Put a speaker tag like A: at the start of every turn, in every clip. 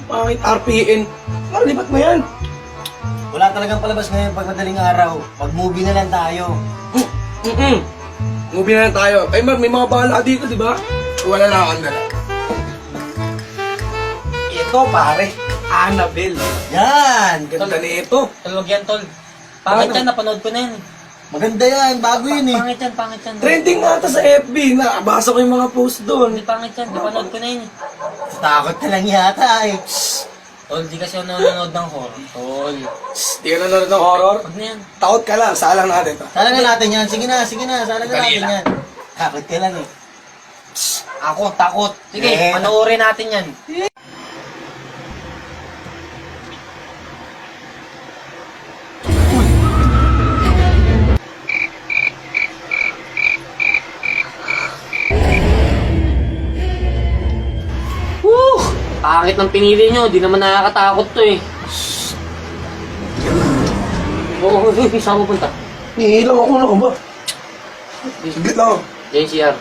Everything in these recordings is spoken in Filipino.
A: Pangit RPN. Lipat mo yan.
B: Wala talagang palabas ngayon pag madaling araw. Mag-movie na lang tayo.
A: Movie na lang tayo. Ay, may mga bahala dito, di ba? Wala na akong dala. Ito, pare. Annabelle.
B: Yan!
A: Ganda na ito.
C: Tulog yan, tol. Pangit yan, napanood ko na yan.
B: Maganda yan, bago yun eh.
C: Pangit yan, pangit yan.
A: Trending nga ito sa FB. Nakabasa ko yung mga post doon.
C: Hindi pangit yan, napanood ko na yun.
B: Takot ka lang yata eh.
C: Tol, di kasi ako nanonood ng horror. Tol.
A: Di ka nanonood ng horror?
C: Huwag na yan.
A: Takot ka lang. Salang natin to.
B: Sala na natin yan. Sige na, sala na
A: Dali
B: natin
A: lang.
B: yan. Takot ka lang eh.
C: Ako, takot. Sige,
B: Eh.
C: panoorin natin yan. Woo! Pangit ng pinili nyo, di naman nakakatakot to eh. Oo, saan mo punta?
A: Nihilang ako na ba? Saglit lang ako.
C: JCR.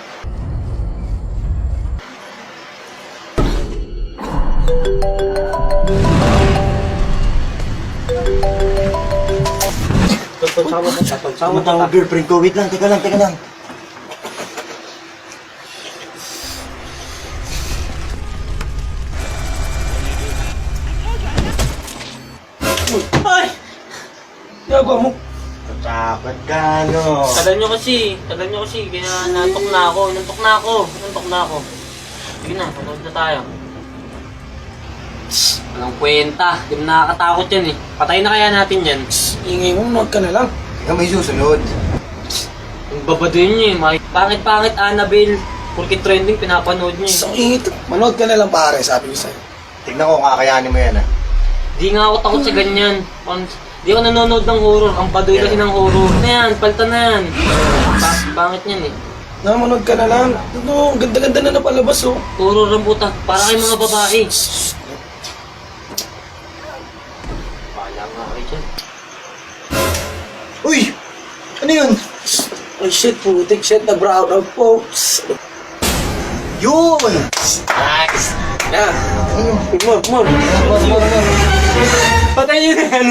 B: Saan mo tawag girlfriend ko? Wait lang, teka lang.
C: Ay!
A: Ginagawa mo.
B: Takot ka, no?
C: Tagal nyo kasi, kaya nantok na ako. Sige na, panood na tayo. Walang kwenta, di mo nakakatakot yan eh. Patayin na kaya natin yan.
A: Ingay mo, manood ka na lang.
B: Ikaw may susunod.
C: Ang babadoy nyo eh, pangit-pangit Annabelle. Porkit trending, pinapanood nyo eh.
A: Isang ingit. Manood ka na lang pare, sabi ko sa'yo.
B: Tignan ko, kakayanin mo yan ah.
C: Di nga ako takot sa ganyan. Di ako nanonood ng horror, ang badoy kasi ng horror. Na yan, palta na yan. Pangit yan eh.
A: Manood ka na lang. Ano, ganda-ganda na napalabas oh.
C: Horror ang puta, para kay mga babae. Bahala nga kayo dyan.
B: Uy! Ano yun?
A: Ay shit, putik shit, nag-brown out po.
B: Yun!
C: Nice!
A: Yan. More.
C: Patay nyo na yan.